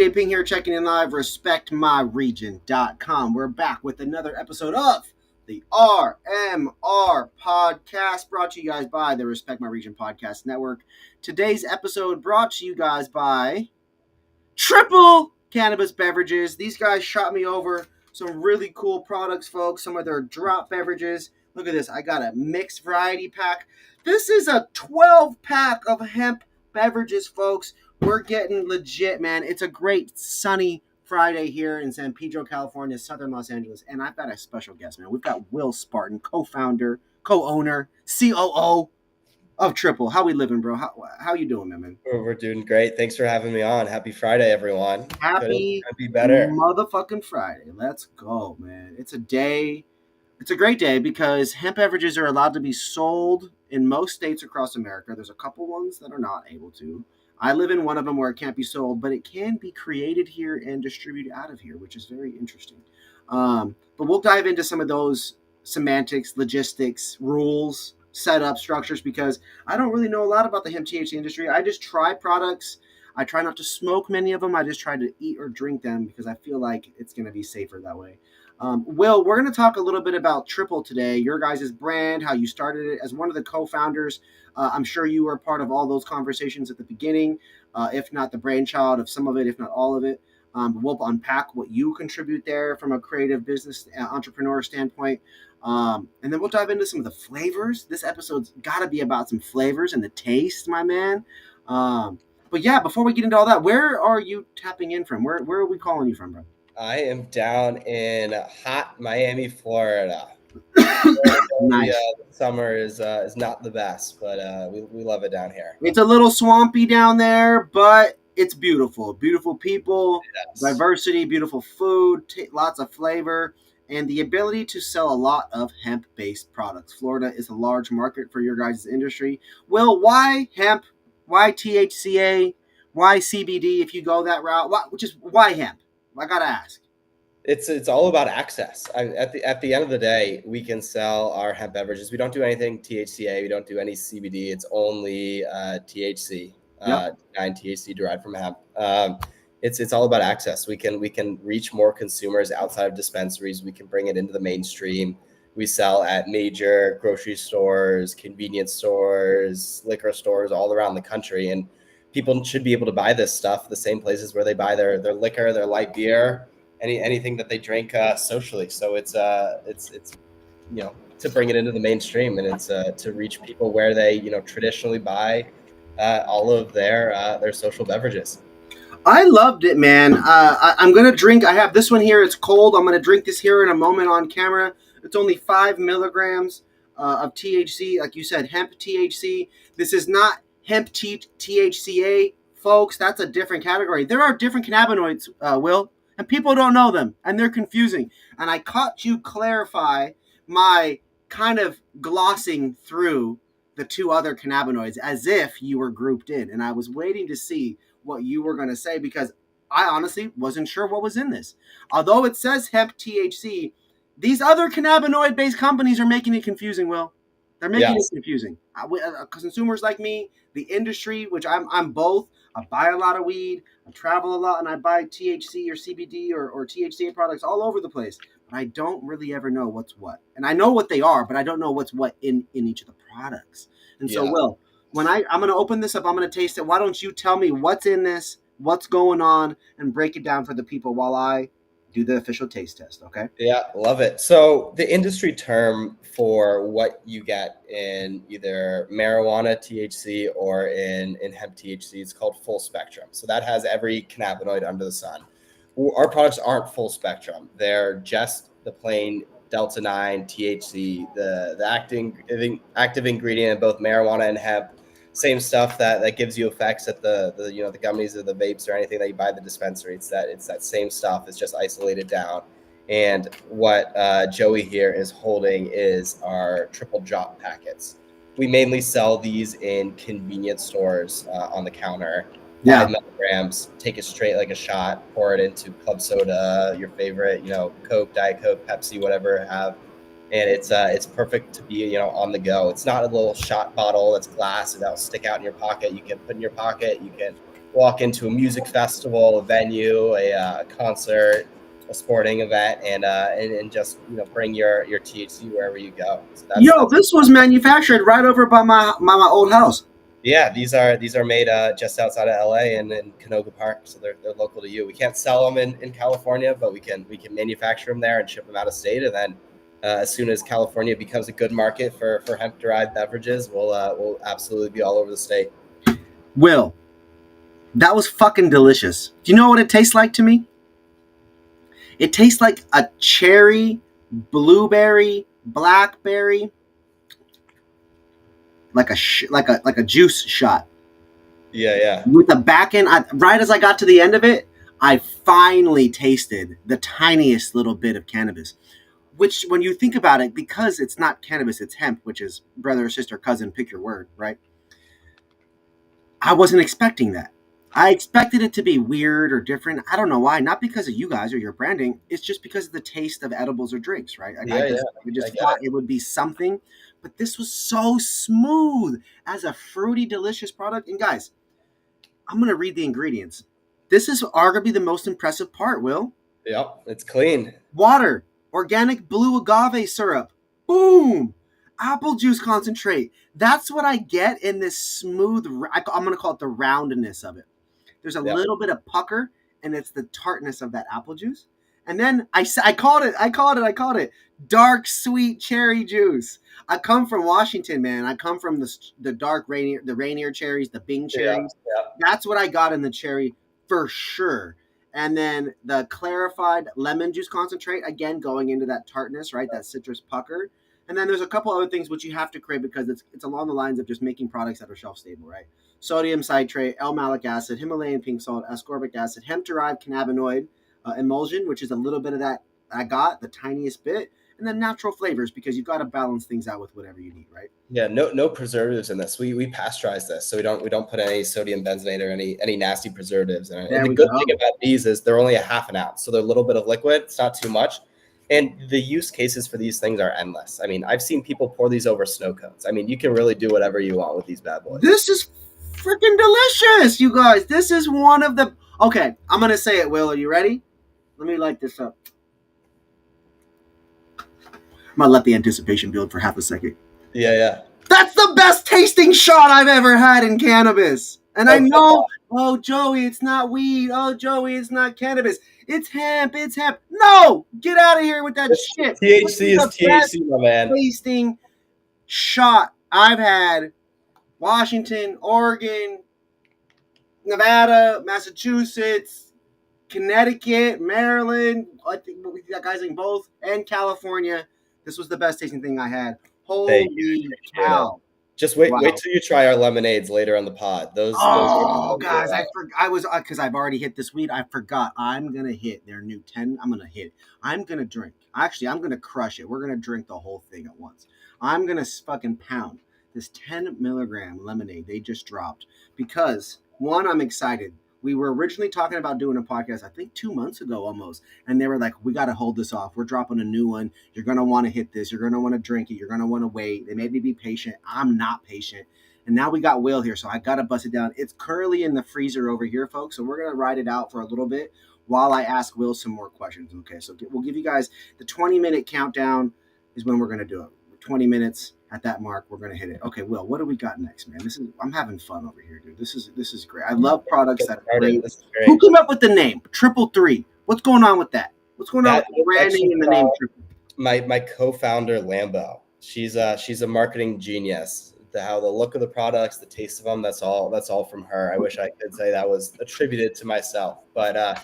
J Ping here, checking in live, respectmyregion.com. We're back with another episode of the RMR podcast, brought to you guys by the Respect My Region Podcast Network. Today's episode brought to you guys by Triple Cannabis Beverages. These guys shot me over some really cool products, folks. Some of their drop beverages. Look at this. I got a mixed variety pack. This is a 12-pack of hemp beverages, folks. We're getting legit, man. It's a great sunny Friday here in San Pedro, California, southern Los Angeles. And I've got a special guest, man. We've got Will Spartin, co-founder, co-owner, COO of Triple. How we living, bro? How you doing, man? We're doing great. Thanks for having me on. Happy Friday, everyone. Happy be better. Motherfucking Friday. Let's go, man. It's a great day because hemp beverages are allowed to be sold in most states across America. There's a couple ones that are not able to. I live in one of them where it can't be sold, but it can be created here and distributed out of here, which is very interesting. But we'll dive into some of those semantics, logistics, rules, setup, structures, because I don't really know a lot about the hemp THC industry. I just try products. I try not to smoke many of them. I just try to eat or drink them because I feel like it's going to be safer that way. Will, we're going to talk a little bit about Triple today, your guys' brand, how you started it as one of the co-founders. I'm sure you were part of all those conversations at the beginning, if not the brainchild of some of it, if not all of it. We'll unpack what you contribute there from a creative business entrepreneur standpoint. And then we'll dive into some of the flavors. This episode's got to be about some flavors and the taste, my man. But yeah, before we get into all that, where are you tapping in from? Where are we calling you from, bro? I am down in hot Miami, Florida. Nice. The summer is not the best, but we love it down here. It's a little swampy down there, but it's beautiful. Beautiful people, yes. Diversity, beautiful food, lots of flavor, and the ability to sell a lot of hemp-based products. Florida is a large market for your guys' industry. Will, why hemp? Why THCA? Why CBD if you go that route? Why hemp? I gotta ask. It's all about access. At the end of the day, we can sell our hemp beverages. We don't do anything THCA. We don't do any CBD. It's only THC, yep. 9 THC derived from hemp. It's all about access. We can reach more consumers outside of dispensaries. We can bring it into the mainstream. We sell at major grocery stores, convenience stores, liquor stores all around the country, and people should be able to buy this stuff the same places where they buy their liquor, their light beer, anything that they drink socially. So it's to bring it into the mainstream, and it's to reach people where they traditionally buy all of their social beverages. I loved it, man. I'm gonna drink. I have this one here. It's cold. I'm gonna drink this here in a moment on camera. It's only 5 milligrams of THC, like you said, hemp THC. This is not hemp THCA, folks. That's a different category. There are different cannabinoids, Will, and people don't know them, and they're confusing. And I caught you clarify my kind of glossing through the two other cannabinoids as if you were grouped in. And I was waiting to see what you were going to say because I honestly wasn't sure what was in this. Although it says hemp THC, these other cannabinoid-based companies are making it confusing, Will. They're making it confusing. Consumers like me, the industry, which I'm both. I buy a lot of weed, I travel a lot, and I buy THC or CBD or THCA products all over the place. But I don't really ever know what's what. And I know what they are, but I don't know what's what in each of the products. And so, Will, when I'm going to open this up, I'm going to taste it. Why don't you tell me what's in this, what's going on, and break it down for the people while I do the official taste test, okay? Yeah, love it. So the industry term for what you get in either marijuana THC or in hemp THC is called full spectrum. So that has every cannabinoid under the sun. Our products aren't full spectrum. They're just the plain Delta 9 THC, the active ingredient in both marijuana and hemp. Same stuff that gives you effects at the gummies or the vapes or anything that you buy at the dispensary. It's that same stuff. It's just isolated down. And what Joey here is holding is our triple drop packets. We mainly sell these in convenience stores on the counter. 5 milligrams, take it straight like a shot, pour it into club soda, your favorite, Coke, Diet Coke, Pepsi, whatever have. And it's perfect to be, on the go. It's not a little shot bottle that's glass that'll stick out in your pocket. You can put in your pocket. You can walk into a music festival, a venue, a concert, a sporting event, and just bring your THC wherever you go. So Yo, that's this was manufactured right over by my old house. yeah. These are made just outside of LA and in Canoga Park, so they're local to you. We can't sell them in California, but we can manufacture them there and ship them out of state, and then as soon as California becomes a good market for hemp derived beverages, we'll absolutely be all over the state. Will, that was fucking delicious. Do you know what it tastes like to me? It tastes like a cherry, blueberry, blackberry, like a juice shot. Yeah. With the back end, right as I got to the end of it, I finally tasted the tiniest little bit of cannabis. Which, when you think about it, because it's not cannabis, it's hemp, which is brother, sister, cousin, pick your word, right? I wasn't expecting that. I expected it to be weird or different. I don't know why. Not because of you guys or your branding. It's just because of the taste of edibles or drinks, right? Like Yeah. I I just get thought it would be something, but this was so smooth as a fruity, delicious product. And guys, I'm gonna read the ingredients. This is arguably the most impressive part. Will, Yep, it's clean. water, organic blue agave syrup, boom, apple juice concentrate. That's what I get in this smooth. I'm gonna call it the roundness of it. There's a Yep. little bit of pucker, and it's the tartness of that apple juice. And then I called it dark sweet cherry juice. I come from Washington, man. I come from the dark Rainier cherries, the Bing Yeah. cherries. That's what I got in the cherry for sure. And then the clarified lemon juice concentrate, again going into that tartness, right? That citrus pucker. And then there's a couple other things which you have to create because it's along the lines of just making products that are shelf stable, right? Sodium citrate, L-malic acid, Himalayan pink salt, ascorbic acid, hemp-derived cannabinoid emulsion, which is a little bit of that I got, the tiniest bit, and then natural flavors because you've got to balance things out with whatever you need, right? Yeah, no preservatives in this. We pasteurize this, so we don't put any sodium benzoate or any nasty preservatives in it. There And the we good go. thing about these is they're only a half an ounce, so they're a little bit of liquid. It's not too much, and the use cases for these things are endless. I mean, I've seen people pour these over snow cones. I mean, you can really do whatever you want with these bad boys. This is freaking delicious, you guys. This is one of the. Okay, I'm gonna say it. Will, are you ready? Let me light this up. I'm gonna let the anticipation build for half a second. Yeah. That's the best tasting shot I've ever had in cannabis. And I know, oh, Joey, it's not weed. Oh, Joey, it's not cannabis. It's hemp. It's hemp. No, get out of here with that shit. THC is THC, my man. Tasting shot I've had. Washington, Oregon, Nevada, Massachusetts, Connecticut, Maryland. I think we got guys in both, and California. This was the best tasting thing I had. Holy cow! Just wait Wow. till you try our lemonades later on the pod. Those Guys, I was because I've already hit this weed. I forgot. I'm gonna hit their new 10. I'm gonna hit. I'm gonna drink. Actually, I'm gonna crush it. We're gonna drink the whole thing at once. I'm gonna fucking pound this 10 milligram lemonade they just dropped because one, I'm excited. We were originally talking about doing a podcast, I think 2 months ago almost, and they were like, "We got to hold this off. We're dropping a new one. You're gonna want to hit this. You're gonna want to drink it. You're gonna want to wait." They made me be patient. I'm not patient. And now we got Will here, so I gotta bust it down. It's currently in the freezer over here, folks. So we're gonna ride it out for a little bit while I ask Will some more questions. Okay, so we'll give you guys the 20-minute countdown is when we're gonna do it. 20 minutes at that mark, we're gonna hit it. Okay, Will, what do we got next, man? I'm having fun over here, dude. This is great. I love products that are great. Who came up with the name Triple Three? What's going on with that? What's going on with the branding and the name Triple? My co-founder Lambo. She's a marketing genius. How the look of the products, the taste of them, that's all from her. I wish I could say that was attributed to myself. But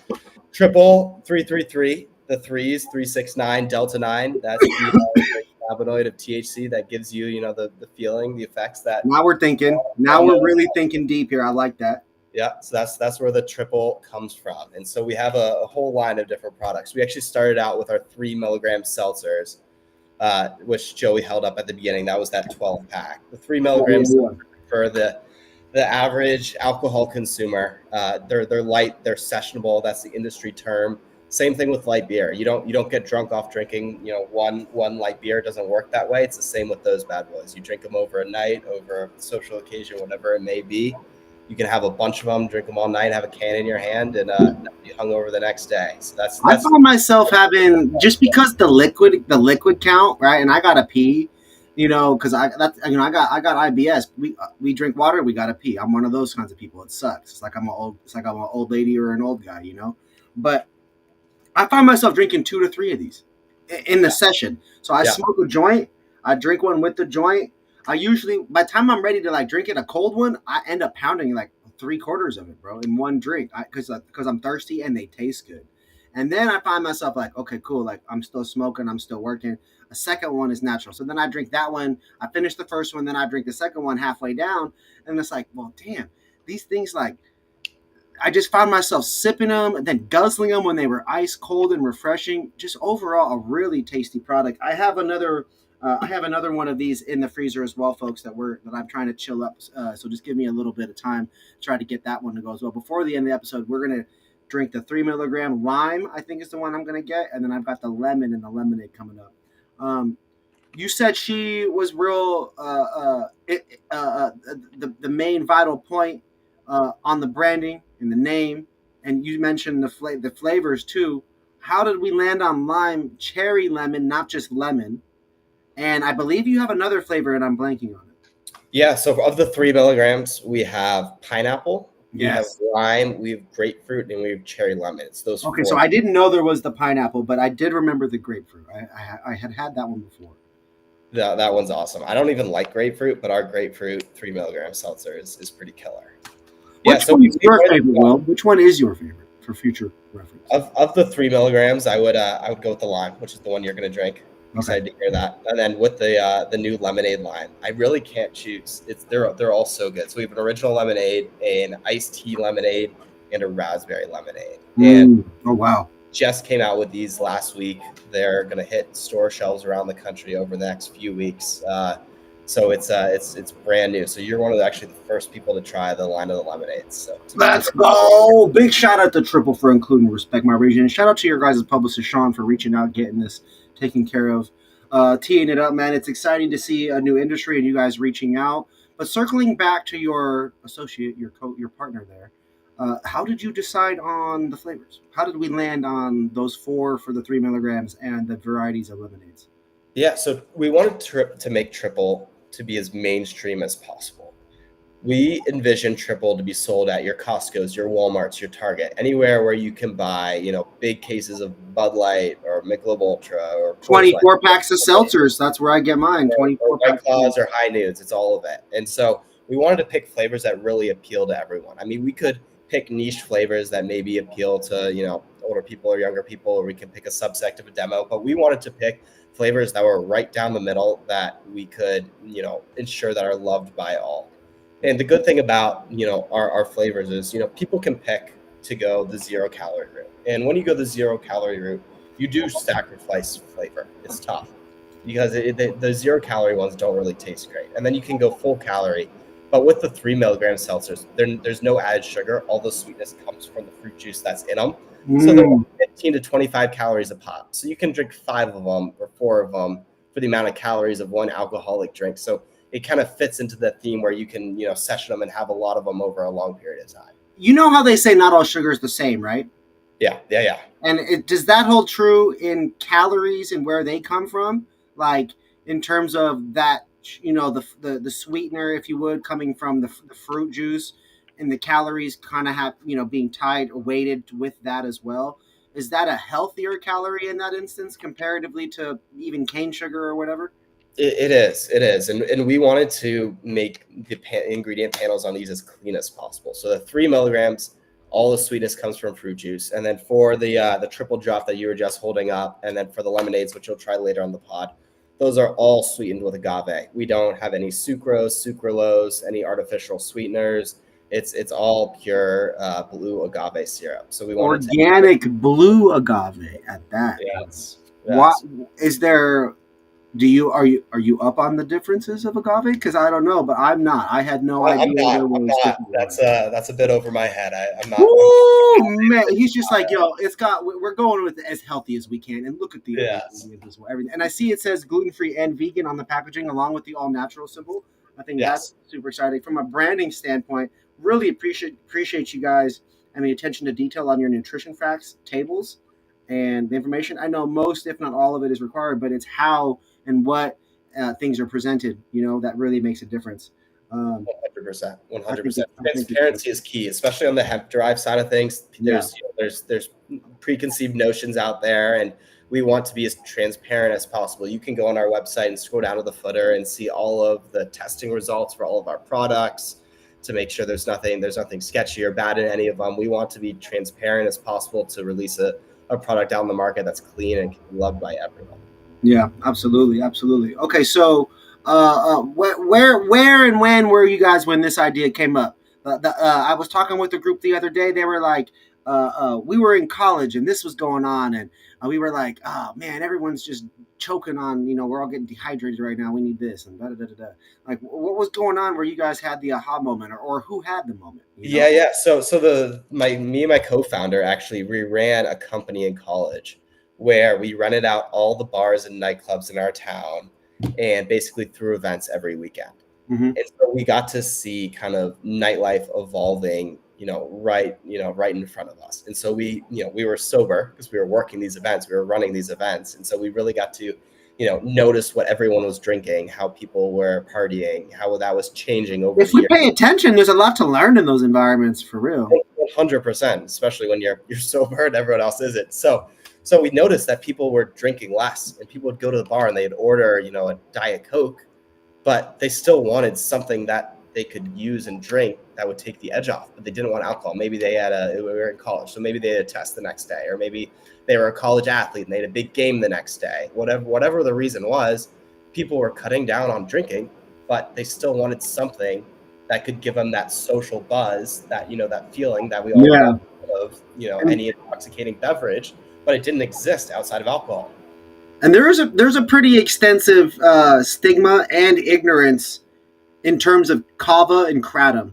triple 333, the threes, 369, delta 9, that's the cannabinoid of THC that gives you, the feeling, the effects that. Now we're thinking. Now we're really thinking deep here. I like that. Yeah, so that's where the triple comes from. And so we have a whole line of different products. We actually started out with our 3 milligram seltzers, which Joey held up at the beginning. That was that 12 pack. The 3 milligrams for the average alcohol consumer. They're light, they're sessionable. That's the industry term. Same thing with light beer. You don't get drunk off drinking, one light beer. It doesn't work that way. It's the same with those bad boys. You drink them over a night, over a social occasion, whatever it may be. You can have a bunch of them, drink them all night, have a can in your hand, and not be hungover the next day. So that's I that's found myself having, just because the liquid count, right? And I gotta pee, because I got IBS. We drink water, we gotta pee. I'm one of those kinds of people. It sucks. It's like I'm an old lady or an old guy. But I find myself drinking 2 to 3 of these in the session. So I yeah. smoke a joint, I drink one with the joint. I usually, by the time I'm ready to like drink it, a cold one, I end up pounding like 3/4 of it, bro, in one drink, because I'm thirsty and they taste good. And then I find myself like, okay, cool, like I'm still smoking, I'm still working. A second one is natural, so then I drink that one. I finish the first one, then I drink the second one halfway down, and it's like, well, damn, these things like I just found myself sipping them and then guzzling them when they were ice cold and refreshing. Just overall, a really tasty product. I have another. I have another one of these in the freezer as well, folks. That I'm trying to chill up. So just give me a little bit of time to try to get that one to go as well. Before the end of the episode, we're gonna drink the 3 milligram lime. I think is the one I'm gonna get, and then I've got the lemon and the lemonade coming up. You said she was real. The main vital point on the branding and the name, and you mentioned the flavors too. How did we land on lime, cherry, lemon, not just lemon? And I believe you have another flavor, and I'm blanking on it. Yeah, so of the 3 milligrams, we have pineapple, we have Yes. lime, we have grapefruit, and we have cherry lemon. It's those Okay, so four. I didn't know there was the pineapple, but I did remember the grapefruit. I had that one before. That one's awesome. I don't even like grapefruit, but our grapefruit 3 milligram seltzer is pretty killer. Yeah, Which so one's your favorite, Will? Which one is your favorite for future reference? of the 3 milligrams, I would go with the lime, which is the one you're gonna drink. Okay. Excited to hear that. And then with the new lemonade lime, I really can't choose. They're all so good. So we have an original lemonade, an iced tea lemonade, and a raspberry lemonade. And Oh wow. just came out with these last week. They're gonna hit store shelves around the country over the next few weeks. So it's brand new. So you're one of actually the first people to try the line of the lemonades. So Let's go! Big shout out to Triple for including Respect My Region. And shout out to your guys' publicist Sean for reaching out, getting this taken care of, teeing it up, man. It's exciting to see a new industry and you guys reaching out. But circling back to your associate, your partner there, how did you decide on the flavors? How did we land on those 4 for the 3 milligrams and the varieties of lemonades? Yeah, so we wanted to make Triple to be as mainstream as possible. We envision Triple to be sold at your Costco's, your Walmart's, your Target, anywhere where you can buy, big cases of Bud Light or Michelob Ultra or Coors Light, 24 packs of seltzers. That's where I get mine. or 24 White packs. Claws or High Noons. It's all of it. And so we wanted to pick flavors that really appeal to everyone. I mean, we could pick niche flavors that maybe appeal to, older people or younger people, or we can pick a subsect of a demo, but we wanted to pick flavors that were right down the middle that we could, ensure that are loved by all. And the good thing about, our flavors is, people can pick to go the 0-calorie route. And when you go the 0-calorie route, you do sacrifice flavor. It's tough because the 0-calorie ones don't really taste great. And then you can go full calorie. But with the 3 milligram seltzers, there's no added sugar. All the sweetness comes from the fruit juice that's in them. So they're 15 to 25 calories a pop. So you can drink 5 of them or 4 of them for the amount of calories of one alcoholic drink. So it kind of fits into the theme where you can, session them and have a lot of them over a long period of time. You know how they say not all sugar is the same, right? Yeah. And does that hold true in calories and where they come from? Like in terms of that, the sweetener, if you would, coming from the fruit juice, and the calories kind of have, being tied or weighted with that as well. Is that a healthier calorie in that instance comparatively to even cane sugar or whatever? It is. And we wanted to make the ingredient panels on these as clean as possible. So the 3 milligrams, all the sweetness comes from fruit juice. And then for the triple drop that you were just holding up, and then for the lemonades, which you'll try later on the pod, those are all sweetened with agave. We don't have any sucrose, sucralose, any artificial sweeteners. It's all pure blue agave syrup. So we wanted organic blue agave at that. Yes. What is there? Are you up on the differences of agave? Because I don't know, but I'm not. I had no idea there was. That's a bit over my head. I'm not. Ooh, man, he's just like, yo, we're going with it as healthy as we can, and look at the ingredients as well, everything. And I see it says gluten free and vegan on the packaging, along with the all natural symbol. I think that's super exciting from a branding standpoint. really appreciate you guys and the attention to detail on your nutrition facts tables and the information. I know most, if not all of it, is required, but it's how and what things are presented. That really makes a difference. Um, 100%, I think 100%. it. I think it's good. Transparency is key, especially on the hemp drive side of things. Yeah. There's preconceived notions out there, and we want to be as transparent as possible. You can go on our website and scroll down to the footer and see all of the testing results for all of our products to make sure there's nothing sketchy or bad in any of them. We want to be transparent as possible to release a product out in the market that's clean and can be loved by everyone. Yeah, absolutely, absolutely. Okay, so where and when were you guys when this idea came up? I was talking with a group the other day. They were like, we were in college and this was going on, and we were like, oh man, everyone's just choking on. We're all getting dehydrated right now. We need this and da da da da. Da. Like, what was going on where you guys had the aha moment, or who had the moment? Yeah. So me and my co-founder actually we ran a company in college where we rented out all the bars and nightclubs in our town and basically threw events every weekend. Mm-hmm. And so we got to see kind of nightlife evolving, right in front of us. And so we were sober because we were working these events, we were running these events. And so we really got to, notice what everyone was drinking, how people were partying, how that was changing over If the we years. pay attention, there's a lot to learn in those environments, for real. 100%, especially when you're sober and everyone else isn't. So we noticed that people were drinking less, and people would go to the bar and they'd order, a Diet Coke, but they still wanted something that they could use and drink that would take the edge off, but they didn't want alcohol. Maybe we were in college, so maybe they had a test the next day, or maybe they were a college athlete and they had a big game the next day. Whatever the reason was, people were cutting down on drinking, but they still wanted something that could give them that social buzz, that feeling that we all Yeah. want of, any intoxicating beverage, but it didn't exist outside of alcohol. And there's a pretty extensive stigma and ignorance in terms of kava and kratom.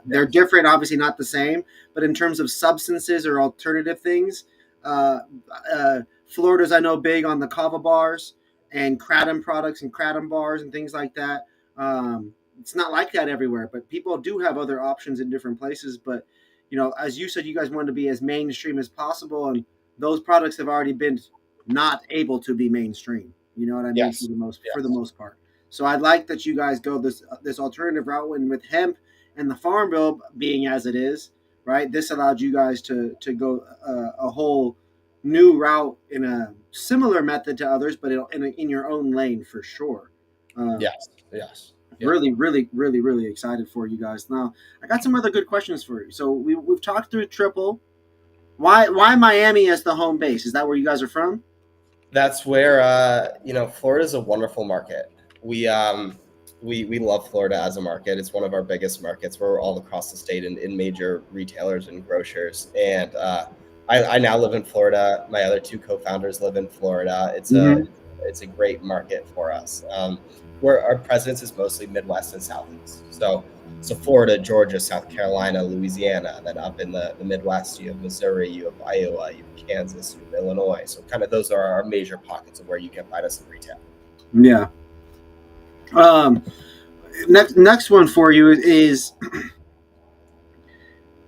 They're different, obviously not the same, but in terms of substances or alternative things, uh, Florida's, I know, big on the kava bars and kratom products and kratom bars and things like that. It's not like that everywhere, but people do have other options in different places. But as you said, you guys wanted to be as mainstream as possible, and those products have already been not able to be mainstream. You know what I mean? Yes. For the most part. So I like that you guys go this alternative route, and with hemp and the farm bill being as it is, right? This allowed you guys to go a whole new route in a similar method to others, but in your own lane for sure. Yes. Yeah. Really, really, really, really excited for you guys. Now, I got some other good questions for you. So we've talked through triple. Why Miami as the home base? Is that where you guys are from? That's where Florida is a wonderful market. We love Florida as a market. It's one of our biggest markets. We're all across the state in major retailers and grocers. And I now live in Florida. My other two co-founders live in Florida. It's a great market for us. Where our presence is mostly Midwest and Southeast. So Florida, Georgia, South Carolina, Louisiana. Then up in the Midwest, you have Missouri, you have Iowa, you have Kansas, you have Illinois. So kind of those are our major pockets of where you can find us in retail. Yeah. Next one for you is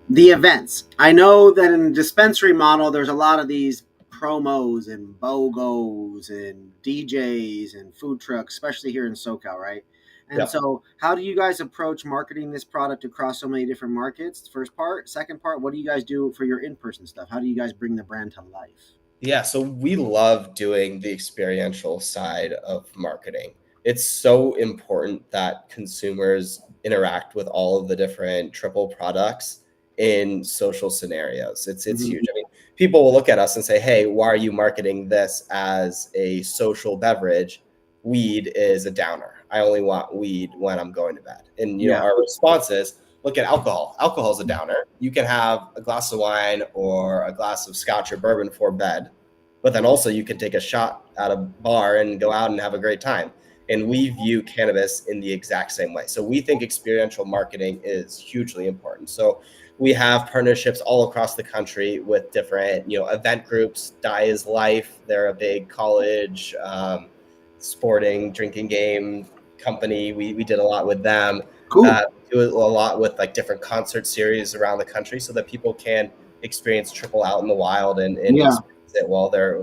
the events. I know that in the dispensary model, there's a lot of these promos and BOGOs and DJs and food trucks, especially here in SoCal, right? And so, how do you guys approach marketing this product across so many different markets? First part. Second part, what do you guys do for your in-person stuff? How do you guys bring the brand to life? Yeah, so we love doing the experiential side of marketing. It's so important that consumers interact with all of the different triple products in social scenarios. It's huge. I mean, people will look at us and say, "Hey, why are you marketing this as a social beverage? Weed is a downer. I only want weed when I'm going to bed." And our response is, look at alcohol. Alcohol is a downer. You can have a glass of wine or a glass of scotch or bourbon for bed, but then also you can take a shot at a bar and go out and have a great time. And we view cannabis in the exact same way. So we think experiential marketing is hugely important. So we have partnerships all across the country with different, event groups. Die is Life. They're a big college sporting drinking game company. We did a lot with them. Cool. Do it a lot with like different concert series around the country so that people can experience triple out in the wild and Yeah. experience it while they're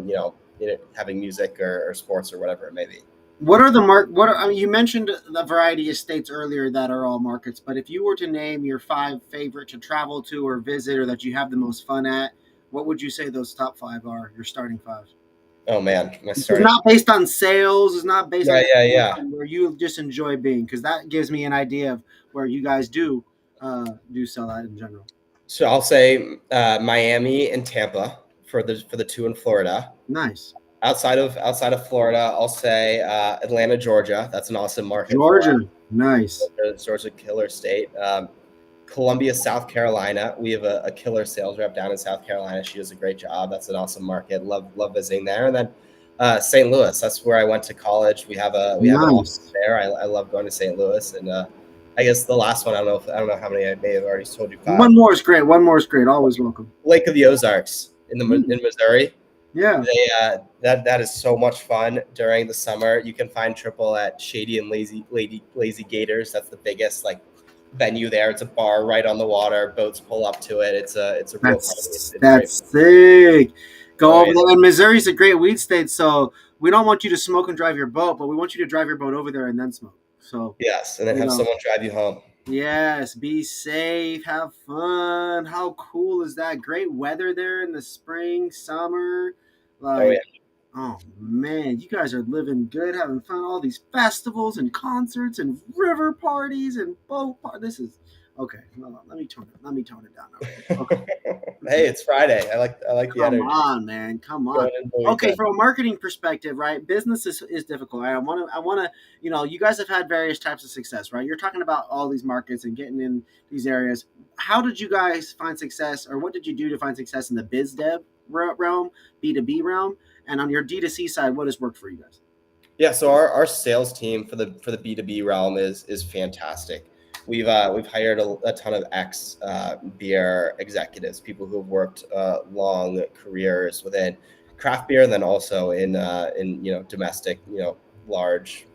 having music or sports or whatever it may be. What are the mark? What are, I mean, you mentioned the variety of states earlier that are all markets, but if you were to name your five favorite to travel to or visit, or that you have the most fun at, what would you say those top five are? Your starting five. Oh man, my This is starting. not based on sales. It's not based Yeah, on yeah, yeah. where you just enjoy being, because that gives me an idea of where you guys do sell that in general. So I'll say Miami and Tampa for the two in Florida. Nice. Outside of Florida, I'll say Atlanta, Georgia. That's an awesome market for us. Georgia. Nice. Georgia, killer state. Columbia, South Carolina. We have a killer sales rep down in South Carolina. She does a great job. That's an awesome market. Love visiting there. And then St. Louis. That's where I went to college. We have an office Nice. there. I love going to St. Louis. And I guess the last one. I don't know how many I may have already told you. Five. One more is great. One more is great. Always welcome. Lake of the Ozarks in Missouri. Yeah. That is so much fun during the summer. You can find triple at Shady and Lazy Gators. That's the biggest like venue there. It's a bar right on the water. Boats pull up to it. It's a real party. It's great. That's sick. Go Oh, over yeah. there. And Missouri's a great weed state, so we don't want you to smoke and drive your boat, but we want you to drive your boat over there and then smoke. So Yes, and then you have know, someone drive you home. yes, be safe, have fun. How cool is that? Great weather there in the spring, summer. Oh yeah. Like, oh man, you guys are living good, having fun. All these festivals and concerts and river parties and boat parties. This is okay. Hold on, let me tone it. Let me tone it down. Okay. Hey, it's Friday. I like the Come energy. on, man. Come on. Going into the Okay, weekend. from a marketing perspective, right? Business is difficult. Right? I wanna, you guys have had various types of success, right? You're talking about all these markets and getting in these areas. How did you guys find success, or what did you do to find success in the biz dev realm, B2B realm? And on your D2C side, what has worked for you guys? Yeah, so our sales team for the B2B realm is fantastic. We've hired a ton of ex beer executives, people who have worked long careers within craft beer, and then also in domestic large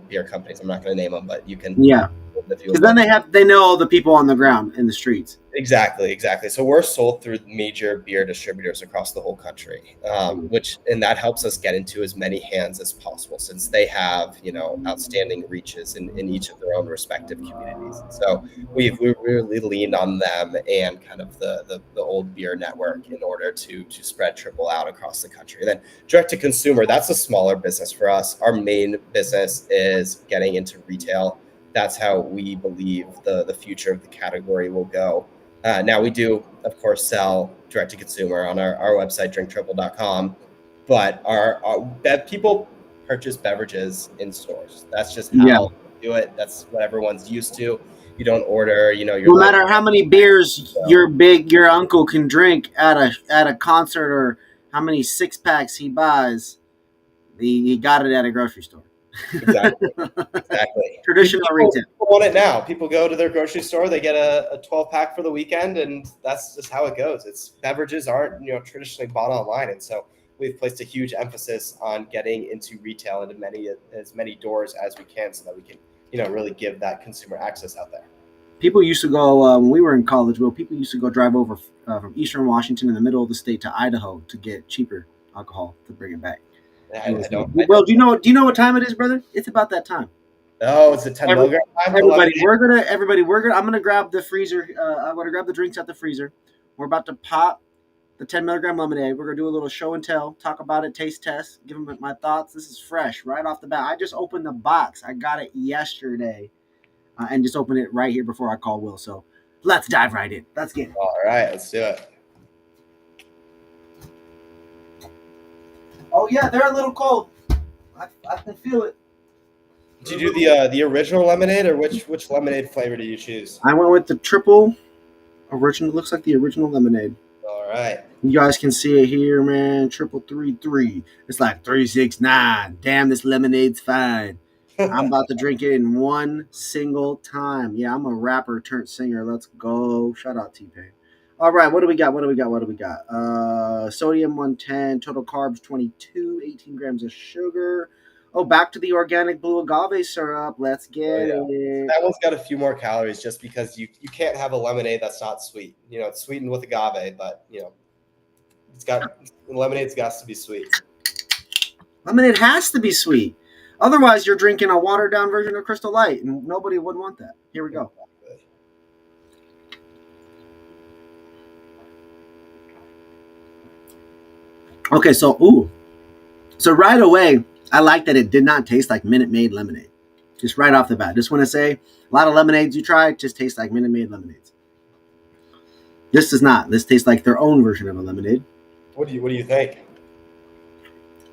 beer companies. I'm not going to name them, but you can Yeah, if you because would then love. they know all the people on the ground in the streets. Exactly. So we're sold through major beer distributors across the whole country, and that helps us get into as many hands as possible, since they have outstanding reaches in each of their own respective communities. So we really leaned on them and kind of the old beer network in order to spread triple out across the country. And then direct to consumer, that's a smaller business for us. Our main business is getting into retail. That's how we believe the future of the category will go. Now we do, of course, sell direct to consumer on our website, drinktriple.com, but our people purchase beverages in stores. That's just Yeah. how we do it. That's what everyone's used to. You don't order, your No life. matter how many beers your uncle can drink at a concert, or how many 6 packs he buys, he got it at a grocery store. Exactly. Exactly. Traditional People retail. want it now. People go to their grocery store, they get a 12 pack for the weekend, and that's just how it goes. It's beverages aren't traditionally bought online, and so we've placed a huge emphasis on getting into retail into as many doors as we can, so that we can really give that consumer access out there. People used to go when we were in college. Well, people used to go drive over from Eastern Washington in the middle of the state to Idaho to get cheaper alcohol to bring it back. I don't. Well, do you know what time it is, brother? It's about that time. Oh, it's a 10 milligram time. Everybody, we're gonna. I'm gonna grab the freezer. I'm gonna grab the drinks out the freezer. We're about to pop the 10 milligram lemonade. We're gonna do a little show and tell, talk about it, taste test, give them my thoughts. This is fresh, right off the bat. I just opened the box. I got it yesterday, and just opened it right here before I call Will. So let's dive right in. Let's get it. All right, let's do it. Oh yeah, they're a little cold. I can feel it. Did you do the original lemonade, or which lemonade flavor did you choose? I went with the triple original. Looks like the original lemonade. All right. You guys can see it here, man. 333. It's like 369. Damn, this lemonade's fine. I'm about to drink it in one single time. Yeah, I'm a rapper turned singer. Let's go. Shout out T-Pain. All right, what do we got? Sodium 110, total carbs 22, 18 grams of sugar. Oh, back to the organic blue agave syrup. Let's get it. That one's got a few more calories just because you can't have a lemonade that's not sweet. It's sweetened with agave, but lemonade's got to be sweet. Lemonade has to be sweet. Otherwise, you're drinking a watered down version of Crystal Light, and nobody would want that. Here we go. Okay, so right away, I like that it did not taste like Minute Maid lemonade. Just right off the bat. Just want to say, a lot of lemonades you try just taste like Minute Maid lemonades. This does not. This tastes like their own version of a lemonade. What do you think?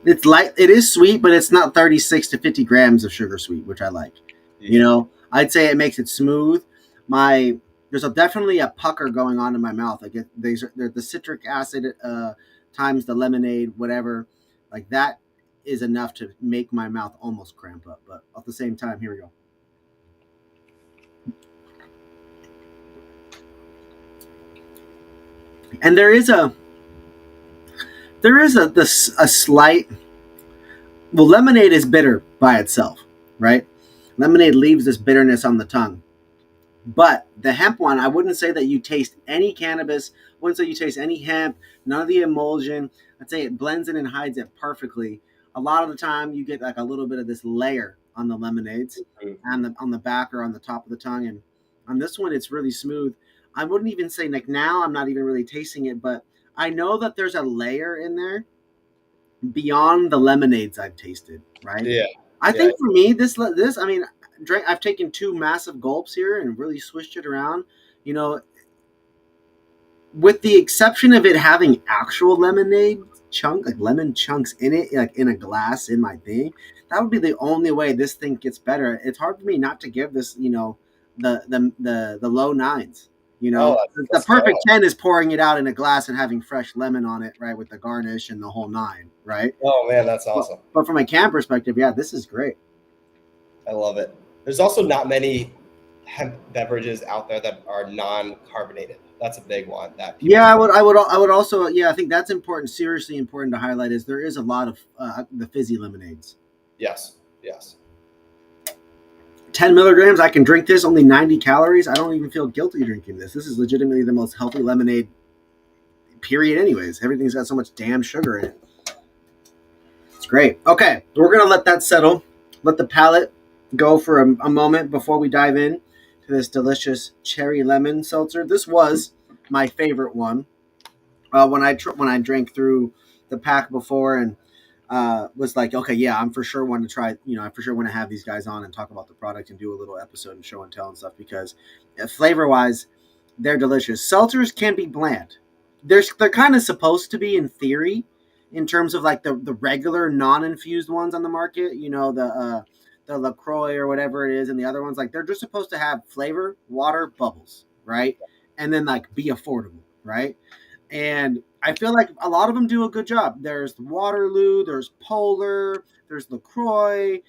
It's light. It is sweet, but it's not 36 to 50 grams of sugar sweet, which I like. Yeah. I'd say it makes it smooth. There's definitely a pucker going on in my mouth. Like the citric acid times the lemonade, whatever, like that is enough to make my mouth almost cramp up. But at the same time, here we go. And there is a slight. Well, lemonade is bitter by itself, right? Lemonade leaves this bitterness on the tongue. But the hemp one, I wouldn't say that you taste any cannabis. I wouldn't say you taste any hemp, none of the emulsion. I'd say it blends it and hides it perfectly. A lot of the time, you get like a little bit of this layer on the lemonades, and on the back or on the top of the tongue. And on this one, it's really smooth. I wouldn't even say like now. I'm not even really tasting it, but I know that there's a layer in there beyond the lemonades I've tasted. Right? Yeah. I think for me, this. I mean, I've taken 2 massive gulps here and really swished it around. With the exception of it having actual lemonade like lemon chunks in it, like in a glass in my thing, that would be the only way this thing gets better. It's hard for me not to give this, the low 9s. The perfect 10 is pouring it out in a glass and having fresh lemon on it, right, with the garnish and the whole 9, right? Oh man, that's awesome. But from a can perspective, yeah, this is great. I love it. There's also not many hemp beverages out there that are non-carbonated. That's a big one. I would also, I think that's important. Seriously important to highlight is there is a lot of the fizzy lemonades. Yes. 10 milligrams. I can drink this. Only 90 calories. I don't even feel guilty drinking this. This is legitimately the most healthy lemonade. Period. Anyways, everything's got so much damn sugar in it. It's great. Okay, we're gonna let that settle. Let the palate go for a moment before we dive in to this delicious cherry lemon seltzer. This was my favorite one when I drank through the pack before and was like, okay, yeah, I'm for sure want to try. I for sure want to have these guys on and talk about the product and do a little episode and show and tell and stuff because flavor wise, they're delicious. Seltzers can be bland. They're kind of supposed to be in theory, in terms of like the regular non-infused ones on the market. The LaCroix or whatever it is, and the other ones, like they're just supposed to have flavor, water, bubbles, right? And then like be affordable, right? And I feel like a lot of them do a good job. There's Waterloo, there's Polar, there's LaCroix.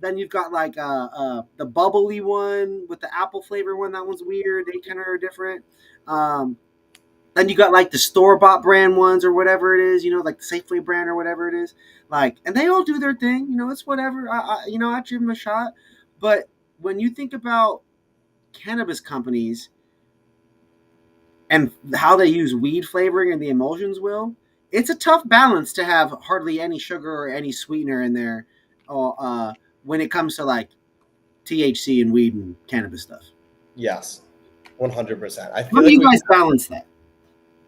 Then you've got like the bubbly one with the apple flavor one. That one's weird. They kind of are different. Then you got like the store-bought brand ones or whatever it is, like the Safeway brand or whatever it is. Like, and they all do their thing. It's whatever. I give them a shot. But when you think about cannabis companies and how they use weed flavoring and the emulsions, it's a tough balance to have hardly any sugar or any sweetener in there when it comes to like THC and weed and cannabis stuff. Yes, 100%. How do you guys balance that?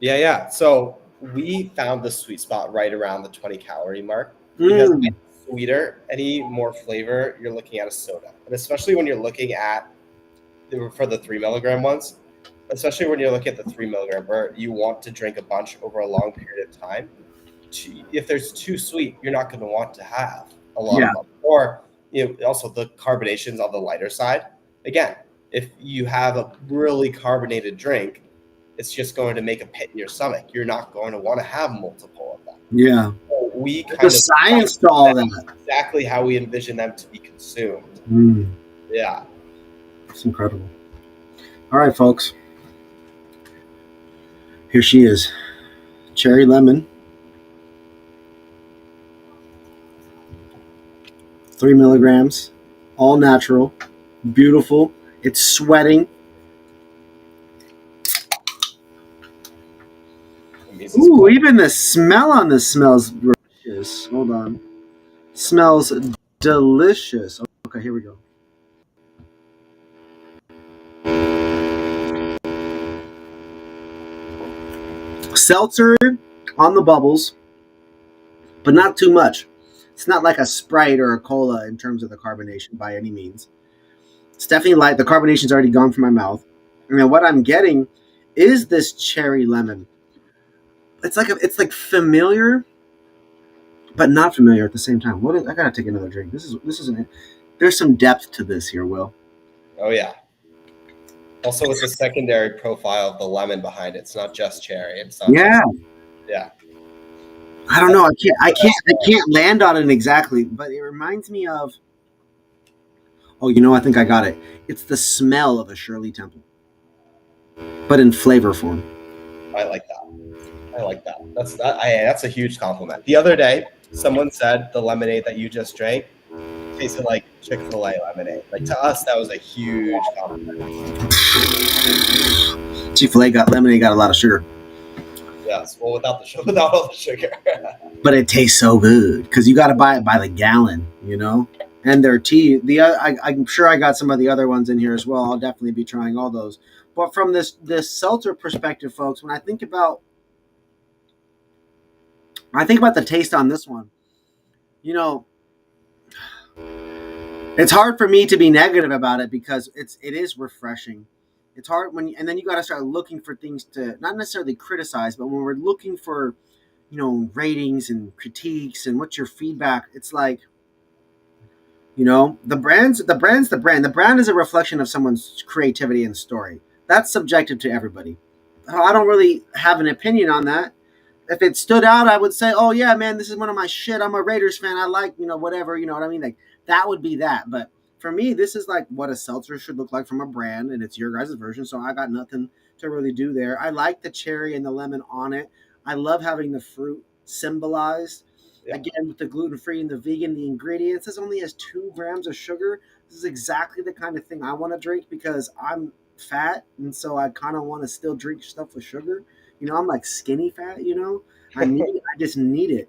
Yeah. So we found the sweet spot right around the 20 calorie mark. Because any sweeter, any more flavor, you're looking at a soda. And especially when you're looking at, for the 3 milligram ones, especially when you're looking at the 3 milligram, where you want to drink a bunch over a long period of time. If there's too sweet, you're not going to want to have a lot of them. Or also the carbonation's on the lighter side. Again, if you have a really carbonated drink, it's just going to make a pit in your stomach. You're not going to want to have multiple of them. Yeah. So we kind the science to all that. Exactly how we envision them to be consumed. Yeah. It's incredible. All right, folks. Here she is. Cherry lemon. 3 milligrams, all natural, beautiful. It's sweating. Ooh, even the smell on this smells delicious. Hold on. Smells delicious. Okay, here we go. Seltzer on the bubbles, but not too much. It's not like a Sprite or a cola in terms of the carbonation by any means. It's definitely light. The carbonation's already gone from my mouth. And then what I'm getting is this cherry lemon. It's like familiar, but not familiar at the same time. I gotta take another drink. There's some depth to this here, Will. Oh yeah. Also with the secondary profile of the lemon behind it. It's not just cherry. It's not Yeah. Yeah. I don't know. I can't land on it exactly, but it reminds me of. Oh, I think I got it. It's the smell of a Shirley Temple, but in flavor form. I like that. That's a huge compliment. The other day, someone said the lemonade that you just drank tasted like Chick-fil-A lemonade. Like, to us, that was a huge compliment. Chick-fil-A lemonade got a lot of sugar. Yes, well, without all the sugar. But it tastes so good because you got to buy it by the gallon, And their tea. I'm sure I got some of the other ones in here as well. I'll definitely be trying all those. But from this seltzer perspective, folks, when I think about the taste on this one, it's hard for me to be negative about it because it is refreshing. It's hard and then you got to start looking for things to not necessarily criticize, but when we're looking for, ratings and critiques and what's your feedback, it's like, the brand is a reflection of someone's creativity and story. That's subjective to everybody. I don't really have an opinion on that. If it stood out, I would say, oh yeah, man, this is one of my shit. I'm a Raiders fan. I like, whatever, you know what I mean? Like that would be that. But for me, this is like what a seltzer should look like from a brand, and it's your guys' version. So I got nothing to really do there. I like the cherry and the lemon on it. I love having the fruit symbolized. Yeah. Again, with the gluten-free and the vegan, the ingredients, this only has 2 grams of sugar. This is exactly the kind of thing I want to drink because I'm fat, and so I kind of want to still drink stuff with sugar. I'm like skinny fat, I just need it.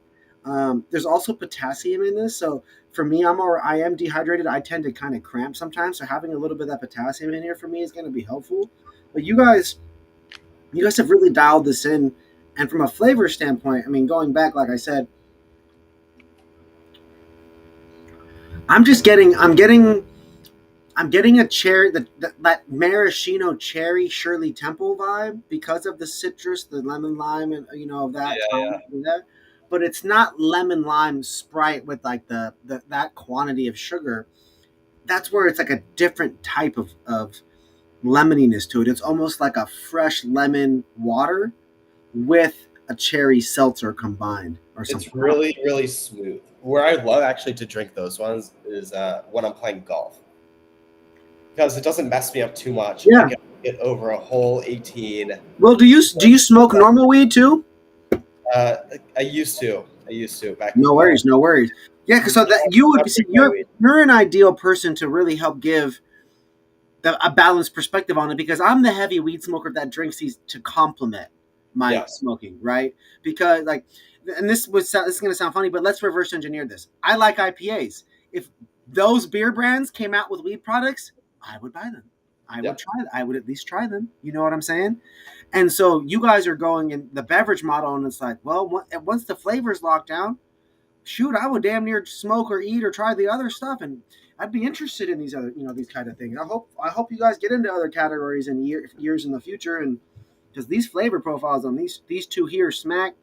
There's also potassium in this. So for me, I am dehydrated. I tend to kind of cramp sometimes. So having a little bit of that potassium in here for me is going to be helpful. But you guys have really dialed this in. And from a flavor standpoint, I mean, going back, like I said, I'm getting a cherry, that maraschino cherry Shirley Temple vibe because of the citrus, the lemon lime, and that. Yeah. But it's not lemon lime Sprite with like that quantity of sugar. That's where it's like a different type of lemoniness to it. It's almost like a fresh lemon water with a cherry seltzer combined or something. It's really, really smooth. Where I love actually to drink those ones is when I'm playing golf. Because it doesn't mess me up too much. Yeah. I can get over a whole 18. Well, do you smoke normal weed too? I used to back. No worries. Yeah, because so that you're an ideal person to really help give a balanced perspective on it, because I'm the heavy weed smoker that drinks these to complement my smoking, right? Because and this is going to sound funny, but let's reverse engineer this. I like IPAs. If those beer brands came out with weed products, I would buy them. I would at least try them. You know what I'm saying? And so you guys are going in the beverage model, and it's like, well, once the flavor's locked down, shoot, I would damn near smoke or eat or try the other stuff, and I'd be interested in these other, these kind of things. I hope you guys get into other categories in years in the future, and because these flavor profiles on these 2 here smack.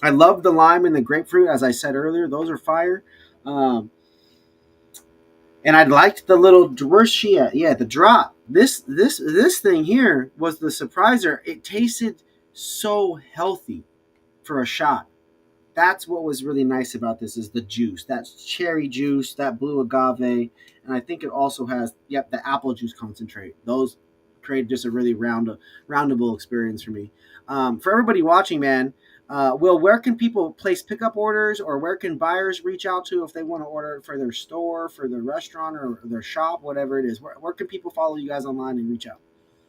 I love the lime and the grapefruit, as I said earlier; those are fire. And I liked the little, where's she at? Yeah, the drop. This thing here was the surpriser. It tasted so healthy for a shot. That's what was really nice about this, is the juice. That's cherry juice, that blue agave, and I think it also has the apple juice concentrate. Those create just a really roundable experience for me. For everybody watching, man, Will, where can people place pickup orders, or where can buyers reach out to if they want to order for their store, for their restaurant, or their shop, whatever it is? Where can people follow you guys online and reach out?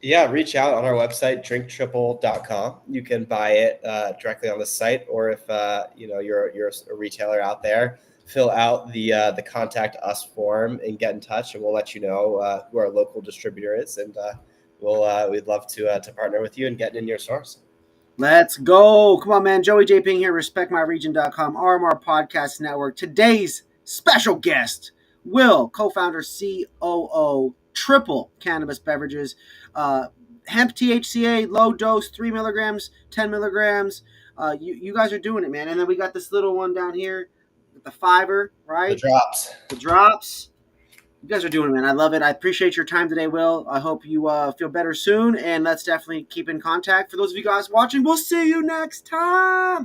Yeah, reach out on our website, drinktriple.com. You can buy it directly on the site, or if you're a retailer out there, fill out the contact us form and get in touch, and we'll let you know who our local distributor is, and we'd love to partner with you and get in your stores. Let's go. Come on, man. Joey J. Ping here, respectmyregion.com, RMR Podcast Network. Today's special guest, Will, co-founder, COO, Triple Cannabis Beverages, hemp THCA, low dose, 3 milligrams, 10 milligrams. You guys are doing it, man. And then we got this little one down here, the fiver, right? The drops. The drops. You guys are doing it, man. I love it. I appreciate your time today, Will. I hope you feel better soon, and let's definitely keep in contact. For those of you guys watching, we'll see you next time.